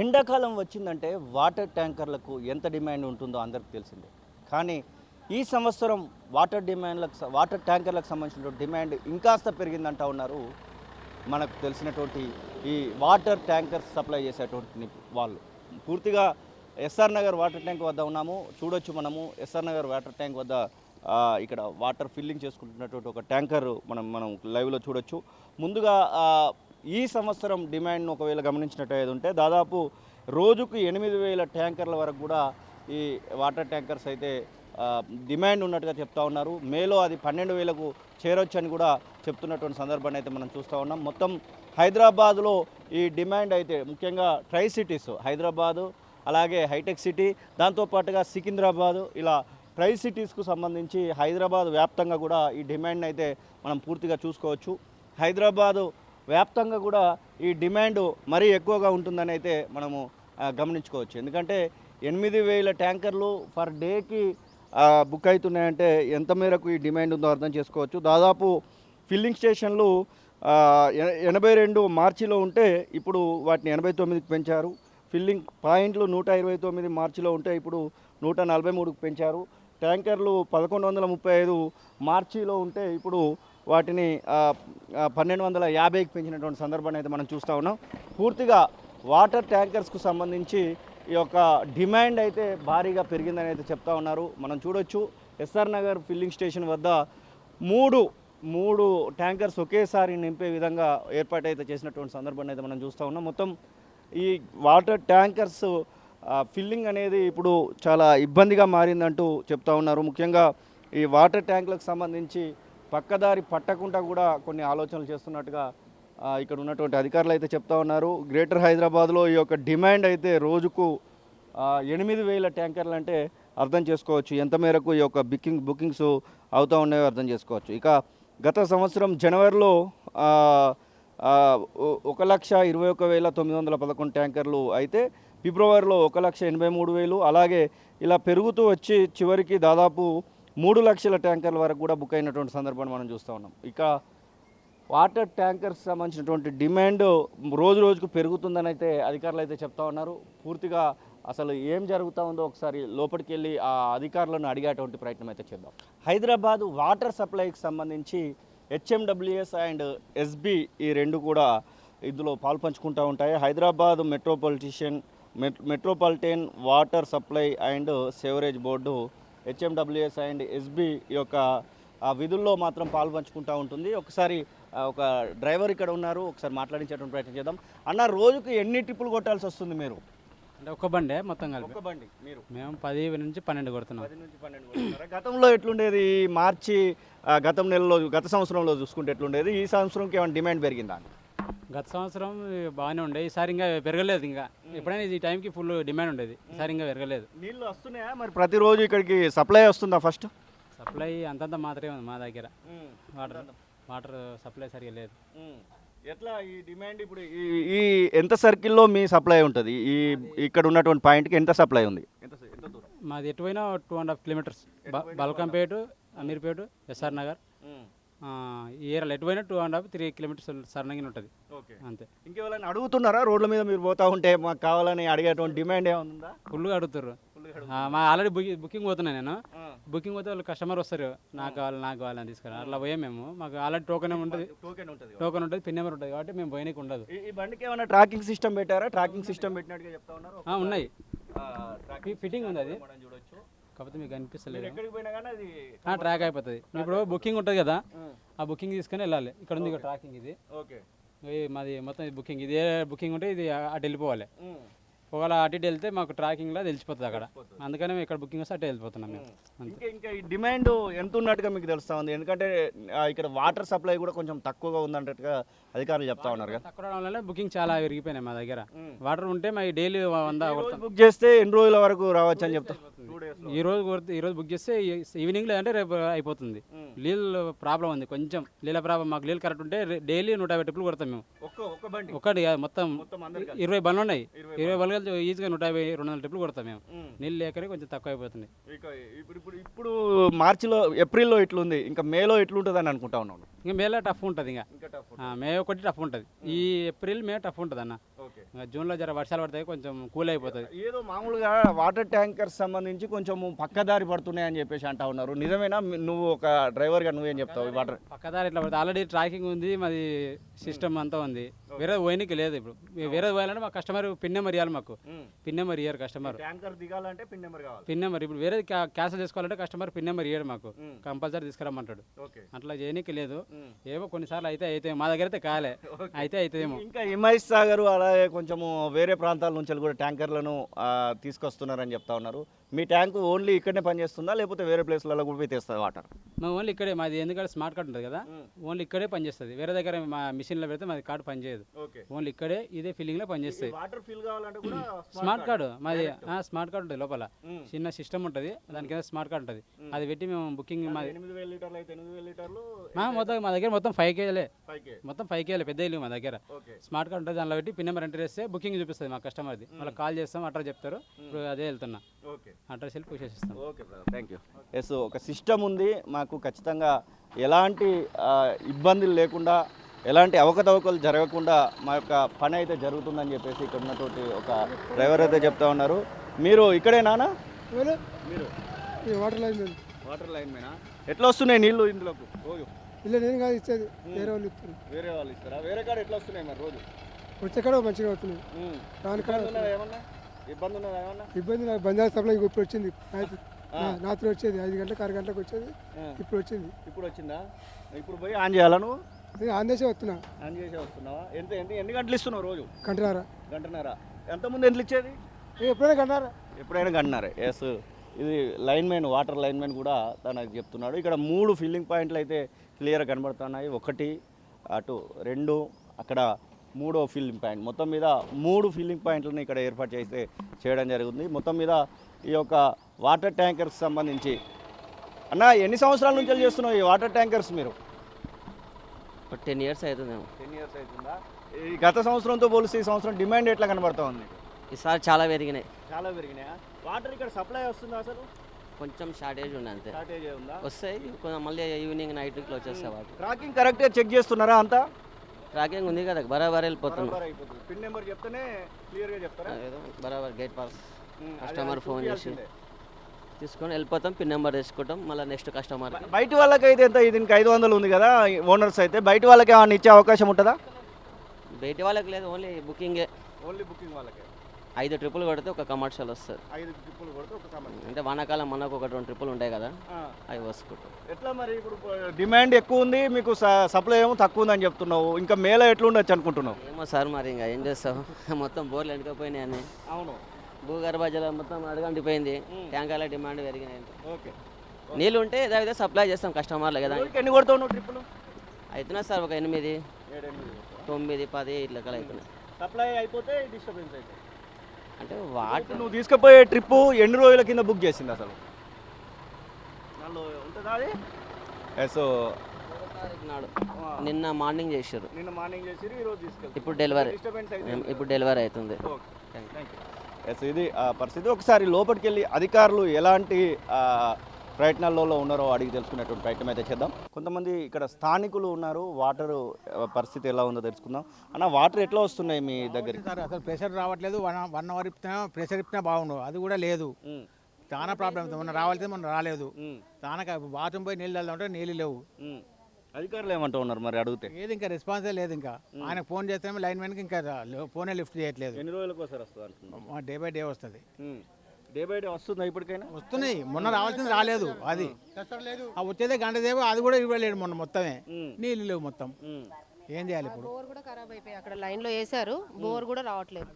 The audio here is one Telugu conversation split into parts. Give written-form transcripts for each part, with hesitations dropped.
ఎండాకాలం వచ్చిందంటే వాటర్ ట్యాంకర్లకు ఎంత డిమాండ్ ఉంటుందో అందరికీ తెలిసిందే. కానీ ఈ సంవత్సరం వాటర్ ట్యాంకర్లకు సంబంధించిన డిమాండ్ ఇంకాస్త పెరిగిందంటా ఉన్నారు మనకు తెలిసినటువంటి ఈ వాటర్ ట్యాంకర్స్ సప్లై చేసేటువంటి వాళ్ళు. పూర్తిగా ఎస్ఆర్ నగర్ వాటర్ ట్యాంక్ వద్ద ఉన్నాము. చూడొచ్చు మనము ఎస్ఆర్ నగర్ వాటర్ ట్యాంక్ వద్ద ఇక్కడ వాటర్ ఫిల్లింగ్ చేసుకుంటున్నటువంటి ఒక ట్యాంకర్ మనం లైవ్లో చూడొచ్చు. ముందుగా ఈ సంవత్సరం డిమాండ్ను ఒకవేళ గమనించినట్టయితే ఉంటే దాదాపు రోజుకు 8,000 ట్యాంకర్ల వరకు కూడా ఈ వాటర్ ట్యాంకర్స్ అయితే డిమాండ్ ఉన్నట్టుగా చెప్తా ఉన్నారు. మేలో అది 12,000కు చేరొచ్చని కూడా చెప్తున్నటువంటి సందర్భాన్ని అయితే మనం చూస్తూ ఉన్నాం. మొత్తం హైదరాబాద్లో ఈ డిమాండ్ అయితే ముఖ్యంగా ట్రై సిటీస్ హైదరాబాదు, అలాగే హైటెక్ సిటీ, దాంతోపాటుగా సికింద్రాబాదు, ఇలా ట్రై సిటీస్కు సంబంధించి హైదరాబాద్ వ్యాప్తంగా కూడా ఈ డిమాండ్ అయితే మనం పూర్తిగా చూసుకోవచ్చు. హైదరాబాదు వ్యాప్తంగా కూడా ఈ డిమాండ్ మరీ ఎక్కువగా ఉంటుందని అయితే మనము గమనించుకోవచ్చు. ఎందుకంటే 8,000 ట్యాంకర్లు పర్ డేకి బుక్ అవుతున్నాయంటే ఎంత మేరకు ఈ డిమాండ్ ఉందో అర్థం చేసుకోవచ్చు. దాదాపు ఫిల్లింగ్ స్టేషన్లు 82 మార్చిలో ఉంటే ఇప్పుడు వాటిని 89కి పెంచారు. ఫిల్లింగ్ పాయింట్లు 129 మార్చిలో ఉంటే ఇప్పుడు 143కు పెంచారు. ట్యాంకర్లు 1135 మార్చిలో ఉంటే ఇప్పుడు వాటిని 1250కి పెంచినటువంటి సందర్భాన్ని అయితే మనం చూస్తూ ఉన్నాం. పూర్తిగా వాటర్ ట్యాంకర్స్కు సంబంధించి ఈ యొక్క డిమాండ్ అయితే భారీగా పెరిగిందని అయితే చెప్తా ఉన్నారు. మనం చూడొచ్చు ఎస్ఆర్ నగర్ ఫిల్లింగ్ స్టేషన్ వద్ద మూడు ట్యాంకర్స్ ఒకేసారి నింపే విధంగా ఏర్పాటైతే చేసినటువంటి సందర్భాన్ని అయితే మనం చూస్తూ ఉన్నాం. మొత్తం ఈ వాటర్ ట్యాంకర్స్ ఫిల్లింగ్ అనేది ఇప్పుడు చాలా ఇబ్బందిగా మారిందంటూ చెప్తా ఉన్నారు. ముఖ్యంగా ఈ వాటర్ ట్యాంకులకు సంబంధించి పక్కదారి పట్టకుండా కూడా కొన్ని ఆలోచనలు చేస్తున్నట్టుగా ఇక్కడ ఉన్నటువంటి అధికారులు అయితే చెప్తా ఉన్నారు. గ్రేటర్ హైదరాబాద్లో ఈ యొక్క డిమాండ్ అయితే రోజుకు 8,000 ట్యాంకర్లు అంటే అర్థం చేసుకోవచ్చు ఎంత మేరకు ఈ యొక్క బుకింగ్స్ అవుతూ ఉన్నాయో అర్థం చేసుకోవచ్చు. ఇక గత సంవత్సరం జనవరిలో 1,21,911 ట్యాంకర్లు అయితే ఫిబ్రవరిలో 1,83,000, అలాగే ఇలా పెరుగుతూ వచ్చి చివరికి దాదాపు 3 లక్షల ట్యాంకర్ల వరకు కూడా బుక్ అయినటువంటి సందర్భాన్ని మనం చూస్తూ ఉన్నాం. ఇక వాటర్ ట్యాంకర్స్ సంబంధించినటువంటి డిమాండ్ రోజుకు పెరుగుతుందని అయితే అధికారులు అయితే చెప్తా ఉన్నారు. పూర్తిగా అసలు ఏం జరుగుతూ ఉందో ఒకసారి లోపలికి వెళ్ళి ఆ అధికారులను అడిగేటువంటి ప్రయత్నం అయితే చేద్దాం. హైదరాబాద్ వాటర్ సప్లైకి సంబంధించి హెచ్ఎండబ్ల్యూఎస్ అండ్ ఎస్బి ఈ రెండు కూడా ఇందులో పాల్పంచుకుంటూ ఉంటాయి. Hyderabad metropolitan water supply and sewerage board HMWS and SB యొక్క విధుల్లో మాత్రం పాల్పంచుకుంటూ ఉంటుంది. ఒకసారి ఒక డ్రైవర్ ఇక్కడ ఉన్నారు, ఒకసారి మాట్లాడించేటువంటి ప్రయత్నం చేద్దాం. అన్న, రోజుకు ఎన్ని ట్రిప్పులు కొట్టాల్సి వస్తుంది మీరు? అంటే ఒక బండే మొత్తం కలిపి? ఒక బండి మీరు? మేము 10 నుంచి 12 కొడుతున్నాం. 10 నుంచి 12 కొడుతున్నారా? గతంలో ఎట్లుండేది? మార్చి గత సంవత్సరంలో చూసుకుంటే ఎట్లుండేది? ఈ సంవత్సరంకి ఏమైనా డిమాండ్ పెరిగిందా? గత సంవత్సరం బాగానే ఉండే, ఈసారి ఇంకా పెరగలేదు. ఇంకా ఎప్పుడైనా ఈ టైంకి ఫుల్ డిమాండ్ ఉండేది, ఈసారి ఇంకా పెరగలేదు. నీళ్ళు వస్తున్నాయా మరి? ప్రతిరోజు ఇక్కడికి సప్లై వస్తుందా? ఫస్ట్ సప్లై అంతంత మాత్రమే ఉంది మా దగ్గర. వాటర్ సప్లై సరిగా లేదు. ఎట్లా ఈ డిమాండ్ ఇప్పుడు ఈ ఎంత సర్కిల్లో మీ సప్లై ఉంటుంది? ఇక్కడ ఉన్నటువంటి పాయింట్కి ఎంత సప్లై ఉంది? ఎంత దూరం? మాది ఎటువైనా 2.5 కిలోమీటర్స్. బల్కంపేట, అమీర్పేట, ఎస్ఆర్ నగర్, ఈ ఏరియాలో ఎటువైనా 2.5-3 కిలోమీటర్స్ సరళంగా ఉంటుంది. ఓకే, అంతే. ఇంకెవరైనా అడుగుతున్నారా? రోడ్ల మీద మీరు పోతా ఉంటే మాకు కావాలని అడిగేటువంటి డిమాండ్ ఏముందా? ఫుల్గా అడుగుతారు. మా ఆల్రెడీ బుకింగ్ పోతున్నా నేను. బుకింగ్ పోతే వాళ్ళు కస్టమర్ వస్తారు, నాకు కావాలని తీసుకురా. అట్లా పోయాం మేము. మాకు ఆల్రెడీ టోకెన్ ఉంటుంది, పిన్ నెంబర్ ఉంటుంది కాబట్టి మేము పోయినకి ఉండదు. ఈ బండికి ఏమైనా ట్రాకింగ్ సిస్టమ్ పెట్టారా? ట్రాకింగ్ సిస్టమ్ పెట్టినట్టుగా చెప్తా ఉన్నారు. ఉన్నాయి, ఫిట్టింగ్ ఉంది అది. కాకపోతే మీకు అనిపిస్తలేదు, ట్రాక్ అయిపోతుంది. ఇప్పుడు బుకింగ్ ఉంటుంది కదా, ఆ బుకింగ్ తీసుకొని వెళ్ళాలి. ఇక్కడ ఉంది ట్రాకింగ్. ఇది మాది మొత్తం బుకింగ్. ఇదే బుకింగ్ ఉంటే ఇది అటు వెళ్ళిపోవాలి. ఒకవేళ అటు ఇటు వెళ్తే మాకు ట్రాకింగ్లో తెలిసిపోతుంది అక్కడ. అందుకని మేము ఇక్కడ బుకింగ్ వస్తే అటు వెళ్ళిపోతున్నాం మేము. ఇంకా ఈ డిమాండ్ ఎంత ఉన్నట్టుగా మీకు తెలుస్తూ ఉంది? ఎందుకంటే ఇక్కడ వాటర్ సప్లై కూడా కొంచెం తక్కువగా ఉందన్నట్టుగా అధికారులు చెప్తా ఉన్నారు కదా. తక్కువ రావడం వల్ల బుకింగ్ చాలా పెరిగిపోయినాయి మా దగ్గర. వాటర్ ఉంటే మా డైలీ 100 బుక్ చేస్తే ఎన్ని రోజుల వరకు రావచ్చు అని చెప్తా? ఈ రోజు బుక్ చేస్తే ఈవినింగ్ లేదంటే రేపు అయిపోతుంది. నీళ్ళు ప్రాబ్లం ఉంది కొంచెం, నీళ్ళ ప్రాబ్లం. మాకు నీళ్ళు కరెక్ట్ ఉంటే డైలీ 150 ట్రిప్పులు కొడతాం మేము. ఒక్కటి మొత్తం 20 బండ్లు ఉన్నాయి. 20 బండ్లు ఈజీగా 150-200 ట్రిప్పులు కొడతాం మేము. నీళ్ళు లేకనే కొంచెం తక్కువ అయిపోతుంది. ఇప్పుడు మార్చిలో, ఏప్రిల్లో ఇట్లుంది, ఇంకా మేలో ఎట్లుంటుంది అని అనుకుంటా ఉన్నాను. ఇంకా మేలో టఫ్ ఉంటుంది. ఇంకా మే ఒకటి టఫ్ ఉంటుంది. ఈ ఏప్రిల్ మే టఫ్ ఉంటుంది అన్న. ఇంకా జూన్లో జర వర్షాలు పడతాయి, కొంచెం కూల్ అయిపోతుంది. ఏదో మామూలుగా వాటర్ ట్యాంకర్ సంబంధించి కొంచెం పక్కదారి పడుతున్నాయని చెప్పేసి అంటా ఉన్నారు, నిజమేనా? నువ్వు ఒక డ్రైవర్గా నువ్వేం చెప్తావు? వాటర్ పక్కదారి ఇట్లా పడుతుంది, ఆల్రెడీ ట్రాకింగ్ ఉంది, మాది సిస్టమ్ అంతా ఉంది. వేరే పోయినకి లేదు. ఇప్పుడు వేరే పోయాలంటే మా కస్టమర్ పిన్ నెంబర్ ఇవ్వాలి, మాకు పిన్ నెంబర్ ఇయ్యారు కస్టమర్. ట్యాంకర్ దిగాలంటే పిన్ నెంబర్ కావాలి. పిన్ నెంబర్ ఇప్పుడు వేరే క్యాన్సిల్ చేసుకోవాలంటే కస్టమర్ పిన్ నెంబర్ ఇయ్యాడు, మాకు కంపల్సరీ తీసుకురమ్మంటాడు. అట్లా చేయనీకి లేదు. ఏమో కొన్నిసార్లు అయితే మా దగ్గర అయితే కాలే, అయితేమో. ఇంకా హిమాయత్ సాగర్ అలాగే కొంచెము వేరే ప్రాంతాల నుంచి కూడా ట్యాంకర్లను తీసుకొస్తున్నారని చెప్తా ఉన్నారు. మీ ట్యాంకు ఓన్లీ ఇక్కడనే పనిచేస్తుందా, లేకపోతే వేరే ప్లేస్లలో కూడా పోయి తెస్తుంది వాటర్? మేము ఓన్లీ ఇక్కడే, మాది ఎందుకంటే స్మార్ట్ కార్డ్ ఉంటుంది కదా, ఓన్లీ ఇక్కడే పనిచేస్తుంది. వేరే దగ్గర మా మిషన్లో పెడితే మాది కార్డు పనిచేయదు. ఓన్లీ ఇక్కడే ఇదే ఫిల్లింగ్లో పనిచేస్తుంది. వాటర్ ఫిల్ కావాలంటే కూడా స్మార్ట్ కార్డు మాది, స్మార్ట్ కార్డు ఉంటుంది లోపల, చిన్న సిస్టమ్ ఉంటుంది, దాని కింద స్మార్ట్ కార్డు ఉంటుంది. అది పెట్టి మేము బుకింగ్ మాది 8,000 లీటర్లు అయితే 8,000 లీటర్లు మొత్తం మా దగ్గర మొత్తం 5 కేజీలే, మొత్తం 5 కేజీలే పెద్ద ఇల్లు మా దగ్గర. స్మార్ట్ కార్డు ఉంటుంది, దానిలో పెట్టి పిన్ నెంబర్ ఎంటర్ చేస్తే బుకింగ్ చూపిస్తుంది మా కస్టమర్ది. వాళ్ళకి కాల్ చేస్తాం, అడ్రస్ చెప్తారు, ఇప్పుడు అదే వెళ్తున్నా, అడ్రస్ వెళ్ళి పూసేసిస్తాం. Okay brother, thank you. Yes, ఒక సిస్టమ్ ఉంది మాకు, ఖచ్చితంగా ఎలాంటి ఇబ్బందులు లేకుండా, ఎలాంటి అవకతవకలు జరగకుండా మా యొక్క పని అయితే జరుగుతుందని చెప్పేసి ఇక్కడ ఉన్నటువంటి ఒక డ్రైవర్ అయితే చెప్తా ఉన్నారు. మీరు ఇక్కడేనా? మీరు వాటర్ లైన్ మేనా? ఎట్లా వస్తున్నాయి నీళ్ళు ఇందులోకి రోజు? ఇలా నేను కాదు ఇచ్చేది, వేరే వాళ్ళు ఇస్తారు. వేరే వాళ్ళు ఇస్తారా? వేరే కాడ ఎట్లా వస్తున్నాయి మరి రోజు? వచ్చే కాడ మంచిగా అవుతున్నాయి. దానికాడ ఏమన్నా ఇబ్బంది ఉన్నదా? ఏమన్నా ఇబ్బంది నాకు బంజారా సప్లై ఇప్పుడు వచ్చింది. రాత్రి వచ్చేది 5 గంటలకు 6 గంటలకు వచ్చేది, ఇప్పుడు వచ్చింది. ఇప్పుడు వచ్చిందా? ఇప్పుడు పోయి ఆన్ చేయాలా నువ్వు? నేను ఆన్ చేసే వస్తున్నా. ఆన్ చేసే వస్తున్నావా? ఎన్ని గంటలు ఇస్తున్నావు రోజు? గంటన్నర. ఎంతమంది ఎంత ఇచ్చేది? ఎప్పుడైనా గంటన్నర. ఎప్పుడైనా గంటన్నరే. ఎస్, ఇది లైన్మెన్, వాటర్ లైన్మెన్ కూడా తనకు చెప్తున్నాడు. ఇక్కడ 3 ఫిల్లింగ్ పాయింట్లు అయితే క్లియర్గా కనబడుతున్నాయి. 1 అటు 2 అక్కడ 3వ ఫిల్లింగ్ పాయింట్. మొత్తం మీద 3 ఫిల్లింగ్ పాయింట్లను ఇక్కడ ఏర్పాటు చేస్తే చేయడం జరుగుతుంది. మొత్తం మీద ఈ యొక్క వాటర్ ట్యాంకర్స్ సంబంధించి అన్న ఎన్ని సంవత్సరాల నుంచి చేస్తున్నావు ఈ వాటర్ ట్యాంకర్స్ మీరు? 10 years అవుతుందేమో. 10 years అవుతుందా? ఈ గత సంవత్సరంతో పోలిస్తే ఈ సంవత్సరం డిమాండ్ ఎట్లా కనబడతా ఉంది? ఈసారి చాలా పెరిగినాయి. చాలా పెరిగినాయా? వాటర్ ఇక్కడ సప్లై వస్తుందా అసలు? కొంచెం షార్టేజ్ ఉంది అంతే. షార్టేజ్ ఉందా? వస్తాయి కొంచెం, మళ్ళీ ఈవినింగ్ నైట్ ఇట్లా వచ్చేస్తాయి వాటర్. ట్రాకింగ్ కరెక్ట్గా చెక్ చేస్తున్నారా అంతా? ట్రాకింగ్ ఉంది కదా, బరాబర్ వెళ్ళిపోతున్నాం. పిన్ నెంబర్ చెప్తేనే క్లియర్గా చెప్తారా? ఏదో బరాబర్ గేట్ పాస్ కస్టమర్ ఫోన్ చేసి తీసుకొని వెళ్ళిపోతాం, పిన్ నెంబర్ తీసుకుంటాం, మళ్ళీ నెక్స్ట్ కస్టమర్. బయట వాళ్ళకైతే ఎంత? దీనికి 500 ఉంది కదా ఓనర్స్ అయితే, బయట వాళ్ళకి ఏమైనా ఇచ్చే అవకాశం ఉంటుందా? బయట వాళ్ళకి లేదు, ఓన్లీ బుకింగే. ఓన్లీ బుకింగ్ వాళ్ళకే. 5 ట్రిప్పులు కొడితే ఒక కమర్షియల్ వస్తుంది. 5 ట్రిప్పులు కొడితే ఒక కమర్షియల్. అంటే వానాకాలం మనకు ఒక 2 ట్రిప్పులు ఉంటాయి కదా, అవి వసుకుంటాం. ఎట్లా మరి ఇప్పుడు డిమాండ్ ఎక్కువ ఉంది, మీకు సప్లై ఏమో తక్కువ ఉందని చెప్తున్నావు, ఇంకా మేళ ఎట్లుండొచ్చు అనుకుంటున్నావు? ఏమో సార్, మరి ఇంకా ఏం చేస్తావు, మొత్తం బోర్లు ఎండిపోయినాయి అన్నీ. అవును, భూగర్భ జలం మొత్తం అడగంటిపోయింది, ట్యాంకర్ల డిమాండ్ పెరిగినాయి. ఓకే, నీళ్ళు ఉంటే ఏదైతే సప్లై చేస్తాం కస్టమర్లు కదా. ఎన్ని కొడతావు నువ్వు ట్రిప్పులు? అవుతున్నాయి సార్, ఒక 8, 9, 10 ఇట్లా కల అవుతున్నాయి. సప్లై అయిపోతే డిస్టర్బెన్స్ అయితే అంటే వాటర్ నువ్వు తీసుకుపోయే ట్రిప్పు ఎన్ని రోజుల కింద బుక్ చేసింది అసలు? ఉంటుందా అది? సో నాడు నిన్న మార్నింగ్ చేశారు, నిన్న మార్నింగ్ చేసి ఈరోజు తీసుకెళ్తారు. ఇప్పుడు డెలివరీ అవుతుంది. ఎస్, ఇది పరిస్థితి. ఒకసారి లోపలికి వెళ్ళి అధికారులు ఎలాంటి ప్రయత్నాల్లో ఉన్నారో అడిగి తెలుసుకునేటువంటి ప్రయత్నం అయితే చేద్దాం. కొంతమంది ఇక్కడ స్థానికులు ఉన్నారు, వాటర్ పరిస్థితి ఎలా ఉందో తెలుసుకుందాం. అన్న, వాటర్ ఎట్లా వస్తున్నాయి మీ దగ్గరికి? సార్ అసలు ప్రెషర్ రావట్లేదు. 1 అవర్ ఇప్పినా ప్రెషర్ ఇప్పినా బాగుండు, అది కూడా లేదు. చాలా ప్రాబ్లమ్. మొన్న రావాల్సింది మొన్న రాలేదు. చాలా బాత్రూమ్ పోయి నీళ్ళు వెళ్దామంటే నీళ్ళు లేవు. అధికారులు ఏమంటూ ఉన్నారు మరి అడిగితే? ఏది ఇంకా రెస్పాన్సే లేదు. ఇంకా ఆయనకు ఫోన్ చేస్తే లైన్ మ్యాన్కి ఇంకా ఫోనే లిఫ్ట్ చేయట్లేదు. ఎన్ని రోజులకు ఒకసారి వస్తుంది? డే బై డే వస్తుంది. డే బై డే వస్తుందా? ఇప్పటికైనా వస్తున్నాయి. మొన్న రావాల్సింది రాలేదు. అది వచ్చేదే గంట సేపు, అది కూడా ఇవ్వలేడు మొన్న. మొత్తమే నీళ్ళు లేవు మొత్తం. ఏం చేయాలి ఇప్పుడు? బోర్ కూడా ఖరాబ్ అయిపోయి అక్కడ లైన్లో వేసారు, బోర్ కూడా రావట్లేదు.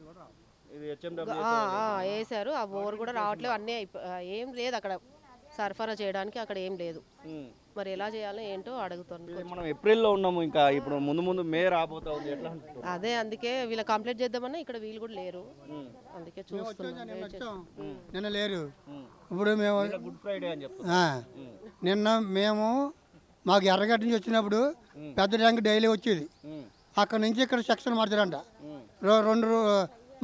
వేసారు, ఆ బోర్ కూడా రావట్లేదు. అన్నీ ఏం లేదు అక్కడ సరఫరా చేయడానికి, అక్కడ ఏం లేదు. మరి ఎలా చేయాలో ఏంటో అడుగుతున్నాను. మనం ఏప్రిల్లో ఉన్నాము, ఇంకా ఇప్పుడు ముందు మే రాబోతా ఉంది. ఎట్లా? అదే అందుకే వీళ్ళ కంప్లీట్ చేద్దామన్నా ఇక్కడ వీళ్ళు కూడా లేరు, అందుకే చూస్తున్నాం. నిన్న లేరు, ఇప్పుడు మేము గుడ్ ఫ్రైడే అని చెప్తాం. నిన్న మేము మాకు ఎర్రగడ్డ నుంచి వచ్చినప్పుడు పెద్ద ట్యాంక్ డైలీ వచ్చేది. అక్కడ నుంచి ఇక్కడ సెక్షన్ మార్చారంట. 2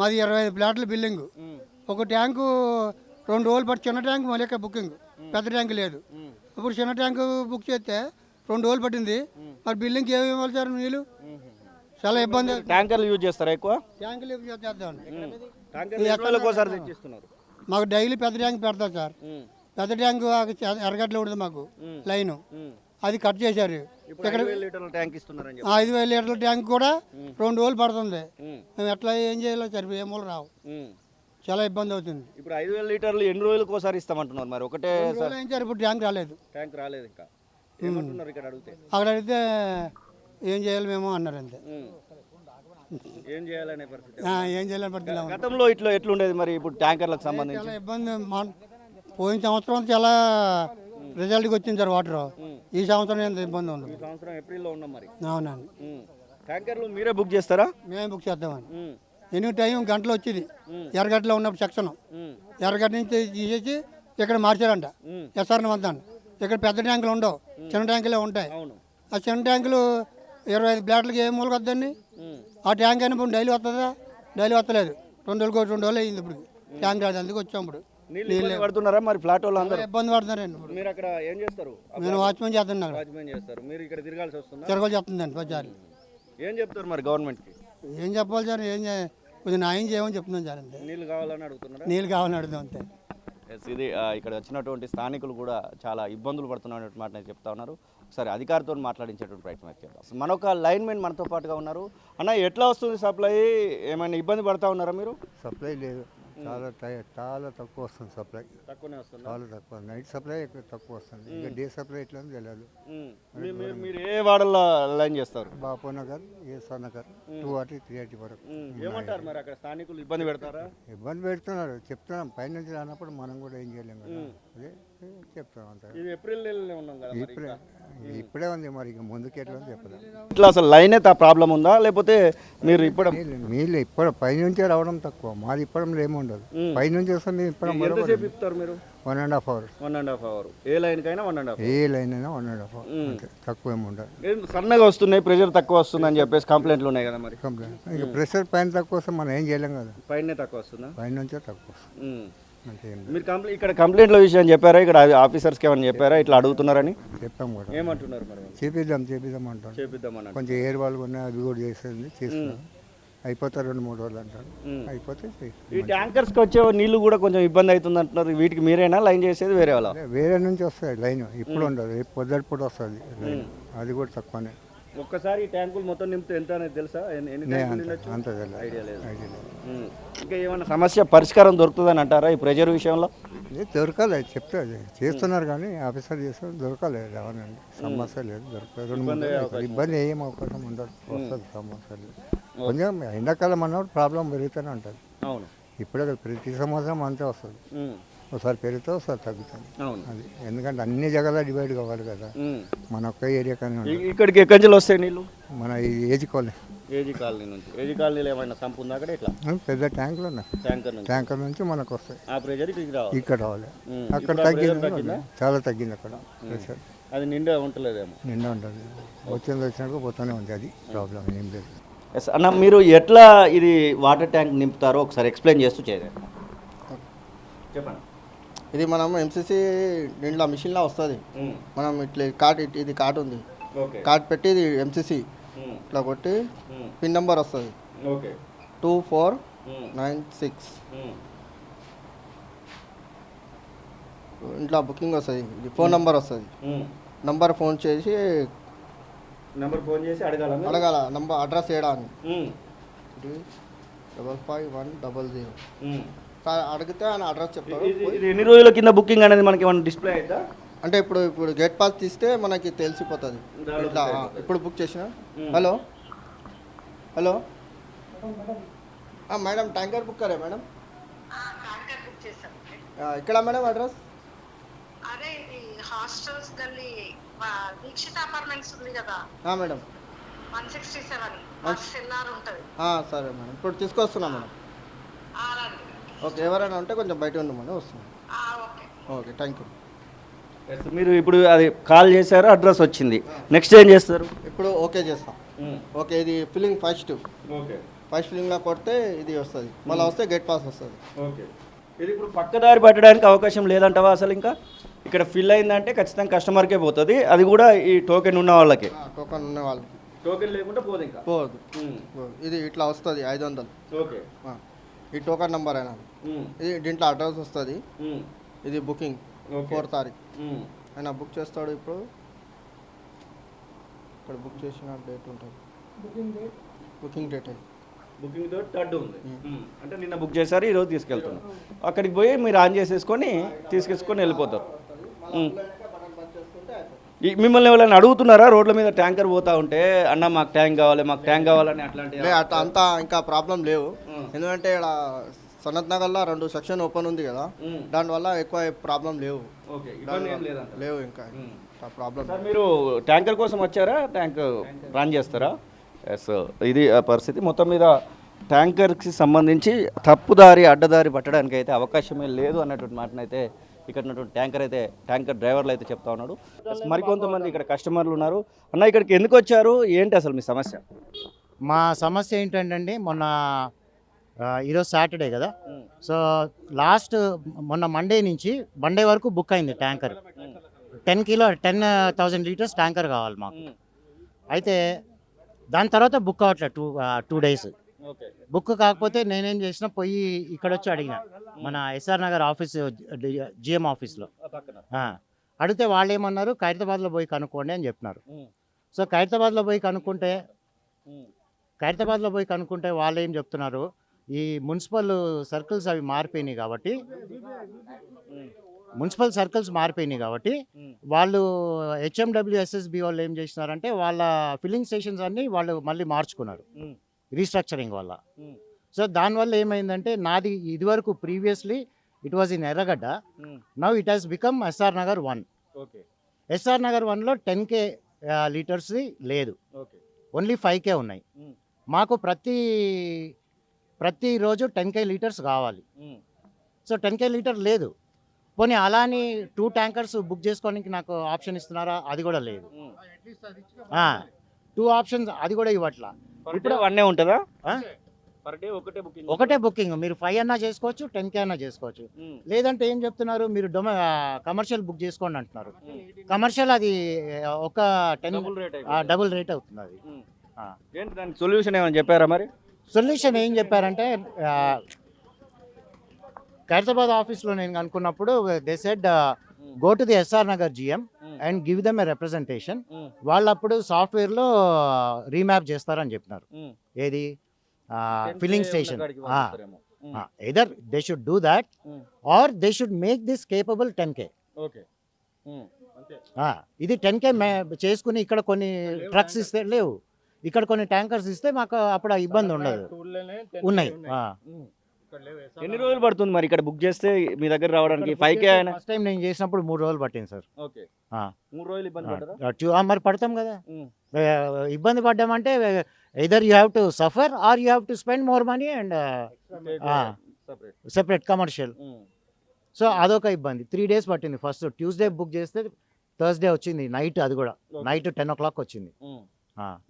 మాది 25 ప్లాట్ల బిల్డింగ్. ఒక ట్యాంకు 2 రోజులు పట్టి, చిన్న ట్యాంక్ మళ్ళీ ఇక్కడ బుకింగ్, పెద్ద ట్యాంక్ లేదు. ఇప్పుడు చిన్న ట్యాంకు బుక్ చేస్తే 2 రోజులు పట్టింది. మరి బిల్డింగ్కి ఏమి ఇవ్వాలి సార్ నీళ్ళు? చాలా ఇబ్బంది. ట్యాంకర్లు యూజ్ చేస్తారా ఎక్కువ? ట్యాంకులు యూజ్ చేద్దామండి. ట్యాంకర్లు ఎన్ని రోజులకు ఒకసారి తెచ్చిస్తున్నారు? మాకు డైలీ పెద్ద ట్యాంక్ పెడతారు సార్. పెద్ద ట్యాంక్ ఎర్రగడ్డలో ఉంటుంది మాకు లైను, అది కట్ చేశారు. ఇప్పుడు 5,000 లీటర్ల ట్యాంక్ ఇస్తున్నారని 5,000 లీటర్ల ట్యాంక్ కూడా 2 రోజులు పడుతుంది. మేము ఎట్లా ఏం చేయాలో సరిపోయి ఏమో రావు, చాలా ఇబ్బంది అవుతుంది. ఇప్పుడు 5,000 లీటర్లు ఎన్ని రోజులకు ఒకసారి ఇస్తామంటున్నారు? మరి ఒకటే 2 రోజులు ఏం ఇప్పుడు ట్యాంక్ రాలేదు. ట్యాంక్ రాలేదు ఇంకా. ఏమంటున్నారు ఇక్కడ అడిగితే? అక్కడ అడిగితే ఏం చేయాలి మేము అన్నారు అంతే. ఏం చేయాలనే పరిస్థితి. ఏం చేయాలని పడుతున్నాం. గతంలో ఇట్లా ఎట్లుండేది మరి ఇప్పుడు ట్యాంకర్లకు సంబంధించి? చాలా ఇబ్బంది. పోయిన సంవత్సరం చాలా రిజల్ట్కి వచ్చింది సార్ వాటర్. ఈ సంవత్సరం ఎంత ఇబ్బంది ఉంది. ఈ సంవత్సరం ఏప్రిల్లో ఉన్నాం మరి. అవునండి. ట్యాంకర్లు మీరే బుక్ చేస్తారా? మేము బుక్ చేద్దామని. ఎన్ని టైం గంటలు వచ్చేది. ఎర్రగడ్డలో ఉన్నప్పుడు సెక్షన్ ఎర్రగడ్డ నుంచి తీసేసి ఇక్కడ మార్చారంట. ఎస్ఆర్ని వద్దాను. ఇక్కడ పెద్ద ట్యాంకులు ఉండవు, చిన్న ట్యాంకులే ఉంటాయి. ఆ చిన్న ట్యాంకులు 25 ప్లాట్లకి ఏ మూలకి వద్దండి. ఆ ట్యాంక్ అయినా ఇప్పుడు డైలీ వస్తుందా? డైలీ వస్తలేదు. 2 రోజులు అయింది ఇప్పుడు ట్యాంక్ రాదు. అందుకు వచ్చాం ఇప్పుడు. నీళ్ళు పడుతున్నారా మరి ఫ్లాట్ వాళ్ళు అందరూ? ఇబ్బంది పడుతున్నారండి ఇప్పుడు. మీరు అక్కడ ఏం చేస్తారు? నేను వాచ్మెన్ చేస్తున్నాను. వాచ్మెన్ చేస్తారు. మీరు ఇక్కడ తిరగాల్సి వస్తుందా? తిరగాల్సి వస్తుందండి బజార్లు. ఏం చెప్తారు మరి గవర్నమెంట్కి? ఏం చెప్పాలి సార్, కొద్దిగా న్యాయం చేయమని చెప్తున్నాం సార్ అంతే. నీళ్ళు కావాలని అడుగుతున్నారా? నీళ్ళు కావాలని అడుగుతాం అంతే. ఇది ఇక్కడ వచ్చినటువంటి స్థానికులు కూడా చాలా ఇబ్బందులు పడుతున్నటువంటి మాట చెప్తా ఉన్నారు. ఒకసారి అధికారితో మాట్లాడించేటువంటి ప్రయత్నం చేద్దాం. మనొక లైన్మెన్ మనతో పాటుగా ఉన్నారు. అన్న, ఎట్లా వస్తుంది సప్లై? ఏమైనా ఇబ్బంది పడతా ఉన్నారా మీరు? సప్లై లేదు, చాలా తక్కువ వస్తుంది సప్లై. తక్కువనే వస్తుంది. చాలా తక్కువ. నైట్ సప్లై తక్కువ వస్తుంది. ఇంకా డే సప్లై ఎట్లా తెలియదు. మీరు ఏ వార్డుల్లో లైన్ చేస్తారు? బాపు నగర్, ఏస్ఆర్ నగర్ 280, 380 వరకు. ఏమంటారు మరి అక్కడ స్థానికులు? ఇబ్బంది పెడతారా? ఇబ్బంది పెడుతున్నారు, చెప్తున్నాం. పైనుంచి రానప్పుడు మనం కూడా ఏం చేయలేం కదా. అదే చెప్తున్నాం అంత. ఇది ఏప్రిల్ నెలలోనే ఉన్నాం కదా మరి. ఇప్పుడే ఉంది మరి, ఇక ముందుకు ఎట్లా ఉంది చెప్పలేం. ఇట్లా అసలు లైన్ అయితే ప్రాబ్లం ఉందా, లేకపోతే మీరు ఇప్పుడు నీళ్ళు ఇప్పుడు పైనుంచే రావడం తక్కువ. మాది ఇప్పడంలో ఏముండదు. పైనుంచి వస్తే మేము ఇప్పడం ఎంతసేపు ఇస్తారు మీరు? 1.5 hours. 1.5 hour. ఏ లైన్ కైనా 1.5 hour. ఏ లైన్ అయినా 1.5 hours అంతే, తక్కువ ఏముండదు. సన్నగా వస్తున్నాయి, ప్రెషర్ తక్కువ వస్తుంది అని చెప్పేసి కంప్లైంట్లు ఉన్నాయి కదా మరి. కంప్లైంట్ ఇక ప్రెషర్ పైన తక్కువ వస్తే మనం ఏం చేయలేం కదా. పైన తక్కువ వస్తుందా? పైన నుంచే తక్కువ వస్తుంది అంటే. మీరు ఇక్కడ కంప్లైంట్ల విషయం చెప్పారా? ఇక్కడ ఆఫీసర్స్కి ఏమైనా చెప్పారా ఇట్లా అడుగుతున్నారని? చెప్పాం కూడా. ఏమంటున్నారు మరి? చేపిద్దాం అంటారు. చేపిద్దామని కొంచెం ఏర్ వాళ్ళు ఉన్నాయి, అవి కూడా చేసేది చేస్తున్నాం. అయిపోతే 2-3 రోజులు అంటారు. అయిపోతే ఈ ట్యాంకర్స్కి వచ్చే నీళ్లు కూడా కొంచెం ఇబ్బంది అవుతుంది అంటున్నారు. వీటికి మీరేనా లైన్ చేసేది? వేరే వాళ్ళ? వేరే నుంచి వస్తాయి లైన్. ఇప్పుడు ఉండదు, పొద్దుటిపూట వస్తుంది లైన్. అది కూడా తక్కువనే. ఒక్కసారి ఈ ట్యాంకులు మొత్తం నింపితే ఎంత అనేది తెలుసా? అంత ఐడియా లేదు. ఇంకా ఏమైనా సమస్య పరిష్కారం దొరుకుతుందని అంటారా ఈ ప్రెజర్ విషయంలో? దొరకాలి, చెప్తే చేస్తున్నారు కానీ ఆఫీసర్ చేస్తే దొరకాలి. రావనండి, సమస్య లేదు, దొరకదు. 2-3 రోజులు ఇబ్బంది ఏం అవకాశం ఉండదు, వస్తుంది సమస్య లేదు. కొంచెం ఎండాకాలం అన్నప్పుడు ప్రాబ్లం పెరుగుతూనే ఉంటుంది. అవును, ఇప్పుడే ప్రతి సంవత్సరం అంతే వస్తుంది. ఒకసారి పెరిగితే ఒకసారి తగ్గుతుంది. అది ఎందుకంటే అన్ని జగాలో డివైడ్ కావాలి కదా. మన ఒక్క ఏరియా కానీ ఇక్కడికి ఎక్కడి నుంచి వస్తాయి నీళ్ళు? మన ఈ ఏజీ కాలనీ. ఏజీ కాలనీ నుంచి. ఏజీ కాలనీలో ఏమైనా సంపు ఉందా అక్కడ? ఇట్లా పెద్ద ట్యాంకులు ఉన్నాయి. ట్యాంకర్ నుంచి మనకు వస్తాయి. ఆ ప్రెజర్ ఇక్కడ రావాలి. అక్కడ తగ్గింది, చాలా తగ్గింది అక్కడ ప్రెషర్. అది నిండా ఉంటలేదేమో? నిండా ఉంటుంది. వచ్చినట్టు పోతూనే ఉంది. అది ప్రాబ్లం ఏం లేదు. అన్న, మీరు ఎట్లా ఇది వాటర్ ట్యాంక్ నింపుతారో ఒకసారి ఎక్స్ప్లెయిన్ చేస్తూ చేయండి. చెప్పండి. ఇది మనం ఎంసీసీ దీంట్లో మిషన్లో వస్తుంది. మనం ఇట్లా ఇది కార్డ్ ఉంది, కార్డ్ పెట్టి ఇది ఎంసీసీ ఇట్లా కొట్టి పిన్ నెంబర్ వస్తుంది 2496. ఇంట్లో బుకింగ్ వస్తుంది. ఇది ఫోన్ నెంబర్ వస్తుంది. నంబర్ ఫోన్ చేసి అడగాల నంబర్ అడ్రస్ ఏడా అని. 55100 అడిగితే ఆయన అడ్రస్ చెప్తారు. ఎన్ని రోజుల కింద బుకింగ్ అనేది మనకి ఏమైనా డిస్ప్లే అవుతా? అంటే ఇప్పుడు గేట్ పాస్ తీస్తే మనకి తెలిసిపోతుంది. ఇట్లా ఇప్పుడు బుక్ చేసిన. హలో మేడం, ట్యాంకర్ బుక్ కరే మేడం? ఇక్కడ మేడం అడ్రస్? అదే ఇది హాస్టల్స్ గల్లీ దీక్షిత అపార్ట్మెంట్స్ ఉంది కదా మేడం, 167 సెల్లార్ ఉంటుంది. సరే మేడం, ఇప్పుడు తీసుకొస్తున్నా మేడం. ఓకే, ఎవరైనా ఉంటే కొంచెం బయట ఉండమని వస్తున్నాం. Okay, thank you. మీరు ఇప్పుడు అది కాల్ చేశారు, అడ్రస్ వచ్చింది, నెక్స్ట్ ఏం చేస్తారు? ఇప్పుడు ఓకే చేస్తాం. ఓకే, ఇది ఫిల్లింగ్ ఫస్ట్ ఫిల్లింగ్లో కొడితే ఇది వస్తుంది. మళ్ళీ వస్తే గేట్ పాస్ వస్తుంది. ఓకే, ఇది ఇప్పుడు పక్కదారి పట్టడానికి అవకాశం లేదంటావా అసలు? ఇంకా ఇక్కడ ఫిల్ అయిందంటే ఖచ్చితంగా కస్టమర్కే పోతుంది, అది కూడా ఈ టోకెన్ ఉన్న వాళ్ళకి. టోకెన్ ఉన్న వాళ్ళకి టోకెన్ లేకుండా పోదు ఇంకా. పోదు. ఇది ఇట్లా వస్తుంది 500. ఓకే. ఈ టోకెన్ నెంబర్ అయినా ఇది దీంట్లో అడ్రస్ వస్తుంది. ఇది బుకింగ్ 4 తారీఖు ఆయన బుక్ చేస్తాడు. ఇప్పుడు ఇక్కడ బుక్ చేసిన డేట్ ఉంటుంది, బుకింగ్ డేట్ అది. బుకింగ్ డేట్ 3rd ఉంది. అంటే నిన్న బుక్ చేశారు, ఈరోజు తీసుకెళ్తున్నాం. అక్కడికి పోయి మీరు ఆన్ చేసేసుకొని తీసుకెసుకొని వెళ్ళిపోతారు. మిమ్మల్ని ఎవరైనా అడుగుతున్నారా రోడ్ల మీద ట్యాంకర్ పోతా ఉంటే, అన్న మాకు ట్యాంక్ కావాలి, మాకు ట్యాంక్ కావాలని అట్లాంటి? అట్లా అంతా ఇంకా ప్రాబ్లం లేవు. ఎందుకంటే ఇక్కడ సనత్ నగర్లో 2 సెక్షన్ ఓపెన్ ఉంది కదా, దానివల్ల ఎక్కువ ప్రాబ్లం లేవు. లేవు ఇంకా ప్రాబ్లం. సార్ మీరు ట్యాంకర్ కోసం వచ్చారా, ట్యాంక్ రన్ చేస్తారా? ఎస్, ఇది ఆ పరిస్థితి. మొత్తం మీద ట్యాంకర్కి సంబంధించి తప్పుదారి అడ్డదారి పట్టడానికి అయితే అవకాశమే లేదు అన్నటువంటి మాటనైతే ఇక్కడ ఉన్నటువంటి ట్యాంకర్ డ్రైవర్లు అయితే చెప్తా ఉన్నాడు. మరికొంతమంది ఇక్కడ కస్టమర్లు ఉన్నారు. అన్న ఇక్కడికి ఎందుకు వచ్చారు, ఏంటి అసలు మీ సమస్య? మా సమస్య ఏంటంటే మొన్న ఈరోజు సాటర్డే కదా, సో మొన్న మండే వరకు బుక్ అయింది ట్యాంకర్. 10,000 లీటర్స్ ట్యాంకర్ కావాలి మాకు. అయితే దాని తర్వాత బుక్ అవ్వట్లేదు 2 days. బుక్ కాకపోతే నేనేం చేసిన పోయి ఇక్కడ వచ్చి అడిగిన మన ఎస్ఆర్ నగర్ ఆఫీస్ జిఎం ఆఫీస్లో అడిగితే వాళ్ళు ఏమన్నారు, ఖైరతాబాద్లో పోయి కనుక్కోండి అని చెప్పినారు. సో ఖైరతాబాద్లో పోయి కనుక్కుంటే వాళ్ళు ఏం చెప్తున్నారు, ఈ మున్సిపల్ సర్కిల్స్ అవి మారిపోయినాయి కాబట్టి వాళ్ళు HMWSSB వాళ్ళు ఏం చేసినారంటే వాళ్ళ ఫిల్లింగ్ స్టేషన్స్ అన్నీ వాళ్ళు మళ్ళీ మార్చుకున్నారు రీస్ట్రక్చరింగ్ వల్ల. సో దానివల్ల ఏమైందంటే నాది ఇదివరకు previously it was in Erragadda, now it has become SR Nagar 1. SR Nagar 1లో 10K లీటర్స్ లేదు, ఓన్లీ 5K ఉన్నాయి. మాకు ప్రతిరోజు 10K లీటర్స్ కావాలి. సో 10K లీటర్ లేదు. పోనీ అలా అని 2 ట్యాంకర్స్ బుక్ చేసుకోవడానికి నాకు ఆప్షన్ ఇస్తున్నారా, అది కూడా లేదు. 2 ఆప్షన్స్ అది కూడా ఇవ్వట్లా. ఇప్పుడు వన్నే ఉంటుందా? ఒకటే బుకింగ్, మీరు 5 అన్నా చేసుకోవచ్చు, 10K అన్నా చేసుకోవచ్చు. లేదంటే ఏం చెప్తున్నారు, మీరు కమర్షియల్ బుక్ చేసుకోండి అంటున్నారు. కమర్షియల్ అది ఒక 10 డబుల్ రేట్ అవుతుంది. అది ఏంటి దానికి సొల్యూషన్ ఏమైనా చెప్పారా? మరి సొల్యూషన్ ఏం చెప్పారంటే ఖైరతాబాద్ ఆఫీస్లో నేను అనుకున్నప్పుడు they said go to the SR Nagar GM and give them a representation. వాళ్ళు అప్పుడు సాఫ్ట్వేర్లో రీమ్యాప్ చేస్తారని చెప్పినారు. ఏది filling station. Either they should do that or they should make this capable 10K. ఇది 10K చేసుకుని ఇక్కడ కొన్ని ట్రక్స్ ఇస్తే లేవు, ఇక్కడ కొన్ని ట్యాంకర్స్ ఇస్తే మాకు అప్పుడు ఆ ఇబ్బంది ఉండదు. ఉన్నాయి. ఎన్ని రోజులు పడుతుంది మరి ఇక్కడ బుక్ చేస్తే మీ దగ్గర రావడానికి? 5K అయినా ఫస్ట్ టైం నేను చేసినప్పుడు 3 రోజులు పట్టింది సార్. 3 రోజులు ఇబ్బంది పడ్డారా? మరి పడతాం కదా. ఇబ్బంది పడ్డామంటే either you have to suffer or you have to spend more money and separate commercial. So అదొక ఇబ్బంది. 3 days పట్టింది. ఫస్ట్ ట్యూస్డే బుక్ చేస్తే థర్స్డే వచ్చింది నైట్, అది కూడా నైట్ 10 o'clock వచ్చింది.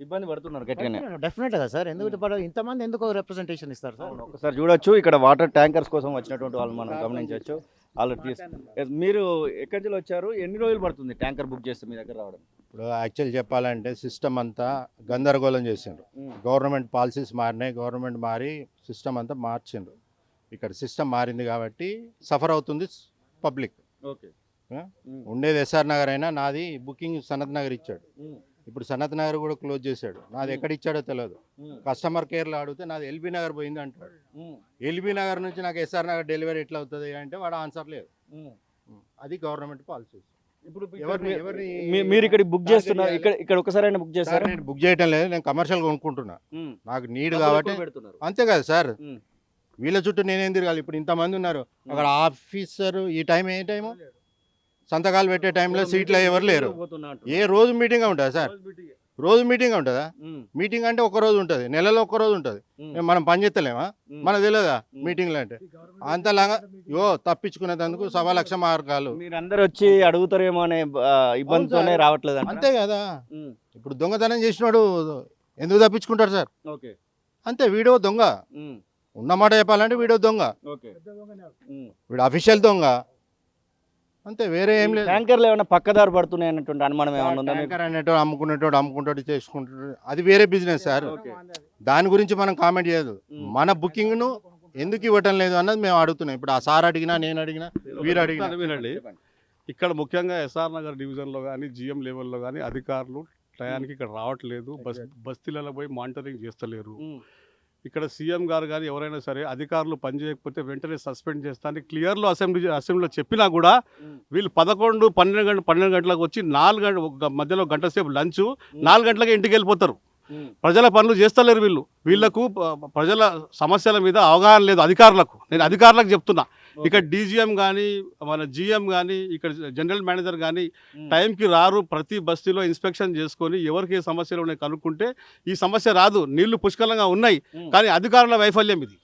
ఇబ్బంది పడుతున్నారు గట్టిగానే. డెఫినెట్గా సార్, ఎందుకంటే ఇంతమంది ఎందుకు రిప్రజెంటేషన్ ఇస్తారు సార్? ఒకసారి చూడొచ్చు, ఇక్కడ వాటర్ ట్యాంకర్స్ కోసం వచ్చినటువంటి వాళ్ళు మనం గమనించవచ్చు. మీరు ఎక్కడి నుంచి వచ్చారు, ఎన్ని రోజులు పడుతుంది ట్యాంకర్ బుక్ చేస్తే మీ దగ్గర రావడం? ఇప్పుడు యాక్చువల్ చెప్పాలంటే సిస్టమ్ అంతా గందరగోళం చేసిండ్రు. గవర్నమెంట్ పాలసీస్ మారినాయి, గవర్నమెంట్ మారి సిస్టమ్ అంతా మార్చిండ్రు. ఇక్కడ సిస్టమ్ మారింది కాబట్టి సఫర్ అవుతుంది పబ్లిక్. ఉండేది ఎస్ఆర్ నగర్ అయినా నాది బుకింగ్ సనత్ నగర్ ఇచ్చాడు. ఇప్పుడు సనత్ నగర్ కూడా క్లోజ్ చేశాడు. నాది ఎక్కడ ఇచ్చాడో తెలియదు. కస్టమర్ కేర్లో అడిగితే నాది ఎల్బీ నగర్ పోయింది అంటాడు. ఎల్బీ నగర్ నుంచి నాకు ఎస్ఆర్ నగర్ డెలివరీ ఎట్లా అవుతుంది అంటే వాడు ఆన్సర్ లేదు. అది గవర్నమెంట్ పాలసీ. ఇప్పుడు మీరు ఇక్కడ బుక్ చేస్తున్నారు, ఇక్కడ ఒకసారి బుక్ చేస్తారు? నేను బుక్ చేయటం లేదు, నేను కమర్షియల్ కొనుక్కుంటున్నా. నాకు నీడ్ కాబట్టి అంతే కదా సార్. వీళ్ళ చుట్టూ నేనేం తిరగాలి? ఇప్పుడు ఇంతమంది ఉన్నారు అక్కడ. ఆఫీసర్ ఈ టైం ఏ టైము సంతకాలు పెట్టే టైంలో సీట్లో ఎవరు లేరు. ఏ రోజు మీటింగ్ ఉంటుందా సార్? రోజు మీటింగ్ ఉంటుందా? మీటింగ్ అంటే ఒక రోజు ఉంటుంది, నెలలో ఒక రోజు ఉంటుంది. మనం పని చేస్తలేమా? మనకు తెలియదా మీటింగ్లు అంటే? అంతలాగా తప్పించుకునేందుకు 1,00,000 మార్గాలు. మీరందరూ వచ్చి అడుగుతారేమో అనే ఇబ్బందితోనే రావట్లేదు. అంతే కదా. ఇప్పుడు దొంగతనం చేసినాడు ఎందుకు తప్పించుకుంటారు సార్? అంతే, వీడియో దొంగ. ఉన్నమాట చెప్పాలంటే వీడియో దొంగ, వీడు అఫీషియల్ దొంగ. అంతే, వేరే ఏం లేదు. ట్యాంకర్లు ఏమైనా పక్కదారి పడుతున్నాయి అన్నటువంటి అనుమానం ఏమైనా ఉందా మీకు? ట్యాంకర్ అనేటోడు అమ్ముకుంటాడు చేసుకుంటాడు, అది వేరే బిజినెస్ సార్. దాని గురించి మనం కామెంట్ చేయదు. మన బుకింగ్ను ఎందుకు ఇవ్వటం లేదు అన్నది మేము అడుగుతున్నాం. ఇప్పుడు ఆ సార్ అడిగినా, నేను అడిగినా, వీరు అడిగినా. వినండి, ఇక్కడ ముఖ్యంగా ఎస్ఆర్ నగర్ డివిజన్లో కానీ జిఎం లెవెల్లో కానీ అధికారులు టయానికి ఇక్కడ రావట్లేదు. బస్తీలలో పోయి మానిటరింగ్ చేస్తలేరు. ఇక్కడ సీఎం గారు కానీ ఎవరైనా సరే అధికారులు పనిచేయకపోతే వెంటనే సస్పెండ్ చేస్తానని క్లియర్లో అసెంబ్లీలో చెప్పినా కూడా వీళ్ళు 11-12 గంటలకు వచ్చి 4 గంటల మధ్యలో గంట సేపు లంచ్, 4 గంటలకే ఇంటికి వెళ్ళిపోతారు. ప్రజల పనులు చేస్తలేరు వీళ్ళకు ప్రజల సమస్యల మీద అవగాహన లేదు అధికారులకు. నేను అధికారులకు చెప్తున్నా, ఇక్కడ డీజీఎం కానీ మన జీఎం కానీ ఇక్కడ జనరల్ మేనేజర్ కానీ టైంకి రారు. ప్రతి బస్తీలో ఇన్స్పెక్షన్ చేసుకొని ఎవరికి ఏ సమస్యలు ఉన్నాయి కనుక్కుంటే ఈ సమస్య రాదు. నీళ్లు పుష్కలంగా ఉన్నాయి, కానీ అధికారుల వైఫల్యం ఇది.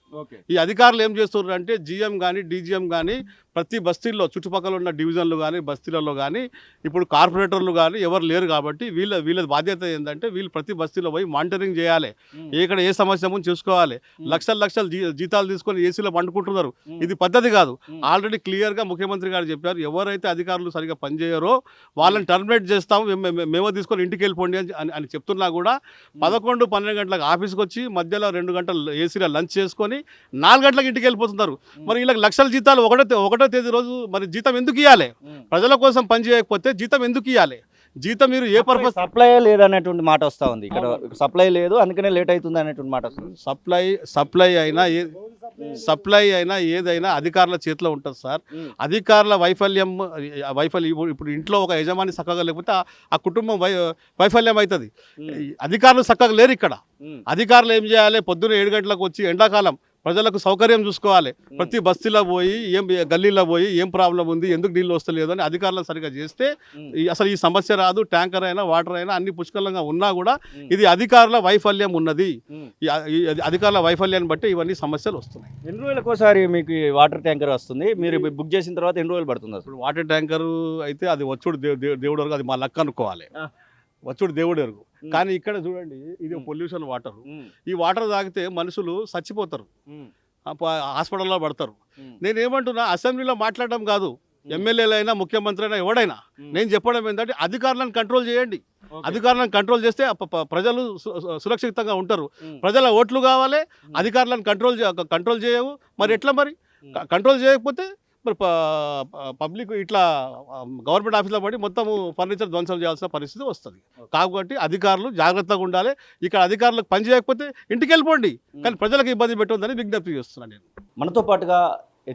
ఈ అధికారులు ఏం చేస్తున్నారు అంటే జీఎం కానీ డీజీఎం కానీ ప్రతి బస్తీల్లో చుట్టుపక్కల ఉన్న డివిజన్లు కానీ బస్తీలలో కానీ ఇప్పుడు కార్పొరేటర్లు కానీ ఎవరు లేరు కాబట్టి వీళ్ళ బాధ్యత ఏంటంటే వీళ్ళు ప్రతి బస్తీలో పోయి మానిటరింగ్ చేయాలి. ఇక్కడ ఏ సమస్య ముందు చూసుకోవాలి. లక్షలు జీతాలు తీసుకొని ఏసీలో పండుకుంటున్నారు. ఇది పద్ధతి కాదు. ఆల్రెడీ క్లియర్గా ముఖ్యమంత్రి గారు చెప్పారు, ఎవరైతే అధికారులు సరిగా పనిచేయరో వాళ్ళని టర్మినేట్ చేస్తాము, మేము తీసుకొని ఇంటికి వెళ్ళిపోండి అని చెప్తున్నా కూడా 11-12 గంటలకు ఆఫీస్కి వచ్చి మధ్యలో 2 గంటలు ఏసీలో లంచ్ చేసుకొని 4 గంటలకు ఇంటికి వెళ్ళిపోతున్నారు. మరి వీళ్ళకి లక్షల జీతాలు ఒకటో తేదీ రోజు మరి జీతం ఎందుకు ఇవ్వాలి? ప్రజల కోసం పని చేయకపోతే జీతం ఎందుకు ఇవ్వాలి? జీతం మీరు ఏ పర్పస్? సప్లై లేదు అనేటువంటి మాట వస్తూ ఉంది. ఇక్కడ సప్లై లేదు, అందుకనే లేట్ అవుతుంది అనేటువంటి మాట వస్తుంది. సప్లై అయినా ఏదైనా అధికారుల చేతిలో ఉంటుంది సార్. అధికారుల వైఫల్యం ఇప్పుడు ఇంట్లో ఒక యజమాని చక్కగా లేకపోతే ఆ కుటుంబం వైఫల్యం అవుతుంది. అధికారులు చక్కగా లేరు ఇక్కడ. అధికారులు ఏం చేయాలి? పొద్దున్న 7 గంటలకు వచ్చి ఎండాకాలం ప్రజలకు సౌకర్యం చూసుకోవాలి. ప్రతి బస్తీలో పోయి గల్లీలో పోయి ఏం ప్రాబ్లం ఉంది, ఎందుకు నీళ్ళు వస్తలేదు అని అధికారులు సరిగా చేస్తే అసలు ఈ సమస్య రాదు. ట్యాంకర్ అయినా వాటర్ అయినా అన్ని పుష్కలంగా ఉన్నా కూడా ఇది అధికారుల వైఫల్యం ఉన్నది. అధికారుల వైఫల్యాన్ని బట్టి ఇవన్నీ సమస్యలు వస్తున్నాయి. ఎన్ని రోజులకోసారి మీకు వాటర్ ట్యాంకర్ వస్తుంది? మీరు బుక్ చేసిన తర్వాత ఎన్ని రోజులు పడుతుంది? ఇప్పుడు వాటర్ ట్యాంకర్ అయితే అది వచ్చుడు దేవుడు వరకు అది మా లక్క అనుకోవాలి. వచ్చుడు దేవుడు ఎరుగు. కానీ ఇక్కడ చూడండి, ఇది పొల్యూషన్ వాటర్. ఈ వాటర్ తాగితే మనుషులు చచ్చిపోతారు, హాస్పిటల్లో పడతారు. నేనేమంటున్నా, అసెంబ్లీలో మాట్లాడడం కాదు, ఎమ్మెల్యేలు అయినా ముఖ్యమంత్రి అయినా ఎవడైనా నేను చెప్పడం ఏంటంటే అధికారులను కంట్రోల్ చేయండి. అధికారులను కంట్రోల్ చేస్తే ప్రజలు సురక్షితంగా ఉంటారు. ప్రజల ఓట్లు కావాలి, అధికారులను కంట్రోల్ చేయవు. మరి ఎట్లా? మరి కంట్రోల్ చేయకపోతే మరి పబ్లిక్ ఇట్లా గవర్నమెంట్ ఆఫీస్లో పడి మొత్తం ఫర్నిచర్ ధ్వంసం చేయాల్సిన పరిస్థితి వస్తుంది. కాబట్టి అధికారులు జాగ్రత్తగా ఉండాలి. ఇక్కడ అధికారులకు పని చేయకపోతే ఇంటికి వెళ్ళిపోండి, కానీ ప్రజలకు ఇబ్బంది పెట్టొద్దని విజ్ఞప్తి చేస్తున్నాను నేను. మనతో పాటుగా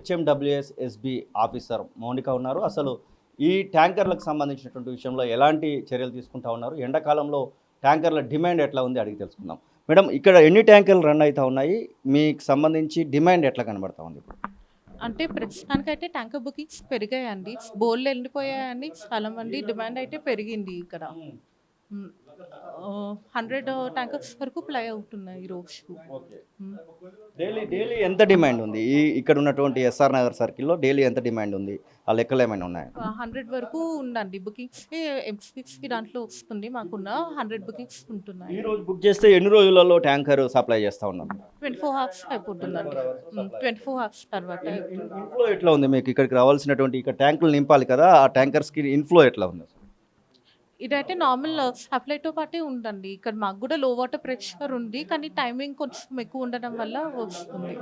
HMWS-SB ఆఫీసర్ మౌనిక ఉన్నారు. అసలు ఈ ట్యాంకర్లకు సంబంధించినటువంటి విషయంలో ఎలాంటి చర్యలు తీసుకుంటా ఉన్నారు, ఎండాకాలంలో ట్యాంకర్ల డిమాండ్ ఎట్లా ఉంది అడిగి తెలుసుకుందాం. మేడం, ఇక్కడ ఎన్ని ట్యాంకర్లు రన్ అవుతూ ఉన్నాయి? మీకు సంబంధించి డిమాండ్ ఎట్లా కనబడతా ఉంది ఇప్పుడు? అంటే ప్రస్తుతానికైతే ట్యాంకర్ బుకింగ్స్ పెరిగాయండి, బోర్లు వెళ్ళిపోయాయండి, చాలా మంది డిమాండ్ అయితే పెరిగింది. ఇక్కడ 100 ట్యాంకర్స్ వరకు ప్లై అవుతున్నాయి ఈరోజు. డైలీ ఎంత డిమాండ్ ఉంది ఇక్కడ ఉన్నటువంటి ఎస్ఆర్ నగర్ సర్కిల్లో? డైలీ ఎంత డిమాండ్ ఉంది? ఆ లెక్కలు ఏమైనా ఉన్నాయి? 100 వరకు ఉందండి బుకింగ్స్. ఎంసీకి దాంట్లో వస్తుంది, మాకున్న 100 బుకింగ్స్ ఉంటున్నాయి. ఈ రోజు బుక్ చేస్తే ఎన్ని రోజులలో ట్యాంకర్ సప్లై చేస్తా ఉన్నారు? 24 hours అయిపోతుందండి. 24 hours తర్వాత. ఇన్ఫ్లో ఎట్లా ఉంది మీకు? ఇక్కడికి రావాల్సినటువంటి ఇక్కడ ట్యాంకులు నింపాలి కదా, ఆ ట్యాంకర్స్కి ఇన్ఫ్లో ఎట్లా ఉంది? ఇదైతే నార్మల్ సప్లైతో పాటే ఉందండి. ఇక్కడ మాకు కూడా లో వాటర్ ప్రెషర్ ఉంది, కానీ టైమింగ్ కొంచెం ఎక్కువ ఉండడం వల్ల వస్తుంది.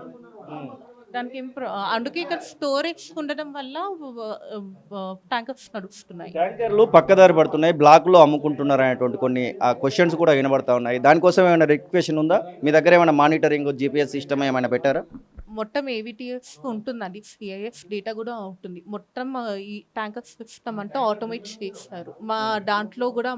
దానికి అందుకే ఇక్కడ స్టోరేజ్ ఉండడం వల్ల ట్యాంకర్స్ నడుస్తున్నాయి. ట్యాంకర్లు పక్కదారి పడుతున్నాయి, బ్లాక్లో అమ్ముకుంటున్నారు అనేటువంటి కొన్ని క్వశ్చన్స్ కూడా వినబడతా ఉన్నాయి. దానికోసం ఏమైనా రెక్టిఫికేషన్ ఉందా? మీ దగ్గర ఏమైనా మానిటరింగ్ GPS సిస్టమ్ ఏమైనా పెట్టారా? మొత్తం AVTS ఉంటుందండి, CIS డేటా కూడా ఉంటుంది. మొత్తం ఈ ట్యాంకర్ సిస్టమ్ అంటే ఆటోమేట్ చేస్తారు. మా దాంట్లో కూడా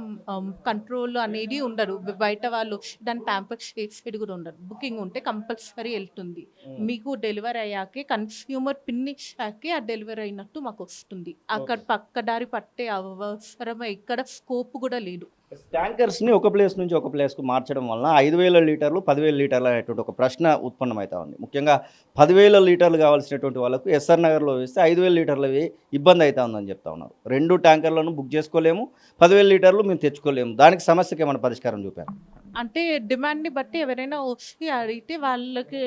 కంట్రోల్ అనేది ఉండదు. బయట వాళ్ళు దాన్ని ట్యాంపర్ చేసేది కూడా ఉండదు. బుకింగ్ ఉంటే కంపల్సరీ వెళ్తుంది. మీకు డెలివరీ అయ్యాకే కన్స్యూమర్ పిన్ ఇచ్చాకే ఆ డెలివరీ అయినట్టు మాకు వస్తుంది. అక్కడ పక్కదారి పట్టే అవసరం ఇక్కడ స్కోప్ కూడా లేదు. ట్యాంకర్స్ని ఒక ప్లేస్ నుంచి ఒక ప్లేస్కు మార్చడం వలన 5,000 లీటర్లు 10,000 లీటర్లు అనేటువంటి ఒక ప్రశ్న ఉత్పన్నమవుతా ఉంది. ముఖ్యంగా 10,000 లీటర్లు కావాల్సినటువంటి వాళ్ళకు ఎస్ఆర్ నగర్లో వేస్తే 5,000 లీటర్లవి ఇబ్బంది అవుతా ఉందని చెప్తా ఉన్నారు. 2 ట్యాంకర్లను బుక్ చేసుకోలేము, 10,000 లీటర్లు మేము తెచ్చుకోలేము. దానికి సమస్యకి ఏమైనా పరిష్కారం చూపారు? అంటే డిమాండ్ని బట్టి ఎవరైనా వచ్చి అడిగితే వాళ్ళకి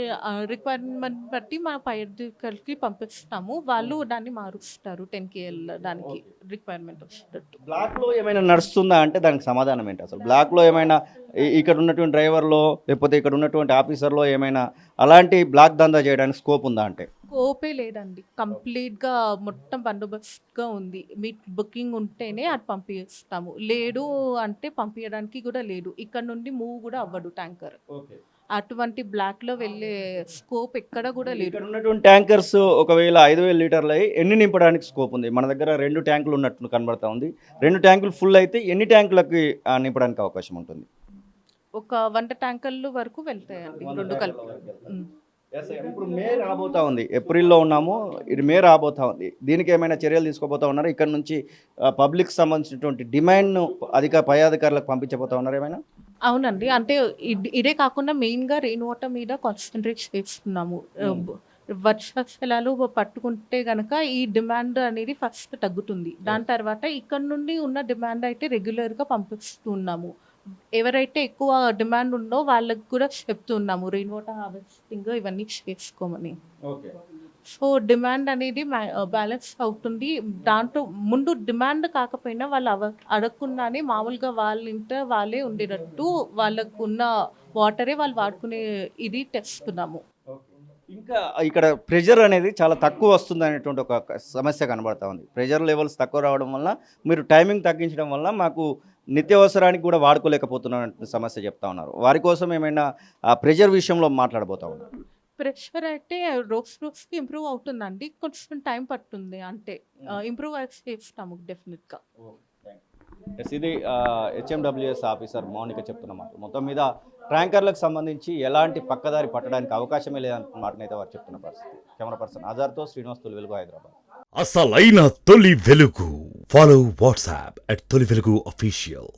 రిక్వైర్మెంట్ బట్టి మా పై అధికారులకి పంపిస్తాము, వాళ్ళు దాన్ని మారుస్తారు 10K దానికి రిక్వైర్మెంట్ వచ్చేటట్టు. బ్లాక్లో ఏమైనా నడుస్తుందా అంటే దానికి సమాధానం ఏంటి అసలు? బ్లాక్లో ఏమైనా ఇక్కడ ఉన్నటువంటి డ్రైవర్లో లేకపోతే ఇక్కడ ఉన్నటువంటి ఆఫీసర్లో ఏమైనా అలాంటి బ్లాక్ దందా చేయడానికి స్కోప్ ఉందా అంటే? స్కోపే లేదండి, కంప్లీట్గా మొత్తం బందోబస్తుగా ఉంది. మీ బుకింగ్ ఉంటేనే అది పంపిస్తాము, లేడు అంటే పంపించడానికి కూడా లేదు. ఇక్కడ నుండి మూవ్ కూడా అవ్వడు ట్యాంకర్. అటువంటి బ్లాక్లో వెళ్ళే స్కోప్ ఎక్కడ కూడా లేదు. ఇక్కడ ఉన్నటువంటి ట్యాంకర్స్ ఒకవేళ 5,000 లీటర్లు అయ్యి ఎన్ని నింపడానికి స్కోప్ ఉంది? మన దగ్గర 2 ట్యాంకులు ఉన్నట్టు కనబడతా ఉంది. 2 ట్యాంకులు ఫుల్ అయితే ఎన్ని ట్యాంకులకి నింపడానికి అవకాశం ఉంటుంది? ఒక 100 ట్యాంకర్లు వరకు వెళ్తాయండి, 2 కలిపి. ఇప్పుడు మే రాబోతా ఉంది, ఏప్రిల్లో ఉన్నాము, ఇది మే రాబోతా ఉంది. దీనికి ఏమైనా చర్యలు తీసుకోబోతా ఉన్నారు? ఇక్కడ నుంచి పబ్లిక్ సంబంధించినటువంటి డిమాండ్ను పై అధికారులకు పంపించబోతా ఉన్నారు ఏమైనా? అవునండి, అంటే ఇదే కాకుండా మెయిన్గా రెయిన్ వాటర్ మీద కాన్సన్ట్రేట్ చేస్తున్నాము. వర్షాలు పట్టుకుంటే కనుక ఈ డిమాండ్ అనేది ఫస్ట్ తగ్గుతుంది. దాని తర్వాత ఇక్కడ నుండి ఉన్న డిమాండ్ అయితే రెగ్యులర్గా పంపిస్తున్నాము. ఎవరైతే ఎక్కువ డిమాండ్ ఉందో వాళ్ళకి కూడా చెప్తున్నాము రెయిన్ వాటర్ హార్వెస్టింగ్ ఇవన్నీ చేసుకోమని. సో డిమాండ్ అనేది బ్యాలెన్స్ అవుతుంది. దాంట్లో ముందు డిమాండ్ కాకపోయినా వాళ్ళు అడగకుండానే మామూలుగా వాళ్ళ ఇంట వాళ్ళే ఉండేటట్టు వాళ్ళకు ఉన్న వాటరే వాళ్ళు వాడుకునే ఇది తెస్తున్నాము. ఇంకా ఇక్కడ ప్రెషర్ అనేది చాలా తక్కువ వస్తుంది అనేటువంటి ఒక సమస్య కనబడతా ఉంది. ప్రెషర్ లెవెల్స్ తక్కువ రావడం వల్ల మీరు టైమింగ్ తగ్గించడం వల్ల మాకు నిత్యావసరానికి కూడా వాడుకోలేకపోతున్న సమస్య చెప్తా ఉన్నారు. వారి కోసం ఏమైనా ఆ ప్రెషర్ విషయంలో మాట్లాడబోతా ఉన్నారు? ప్రెషర్ అయితే రోజుకి ఇంప్రూవ్ అవుతుందండి, కొంచెం టైం పడుతుంది, అంటే ఇంప్రూవ్ చేస్తాము డెఫినెట్గా. ఇది హెచ్ఎండబ్ల్యూఎస్ ఆఫీసర్ మౌనిక చెప్తున్న మాట. మొత్తం మీద ట్యాంకర్లకు సంబంధించి ఎలాంటి పక్కదారి పట్టడానికి అవకాశమే లేదన్న మాటనైతే వారు చెప్తున్న పరిస్థితి. కెమెరా పర్సన్ ఆజార్తో శ్రీనివాస్, తొలి వెలుగు, హైదరాబాద్. అసలైన తొలి వెలుగు. ఫాలో వాట్సాప్ @తొలి వెలుగు అఫీషియల్.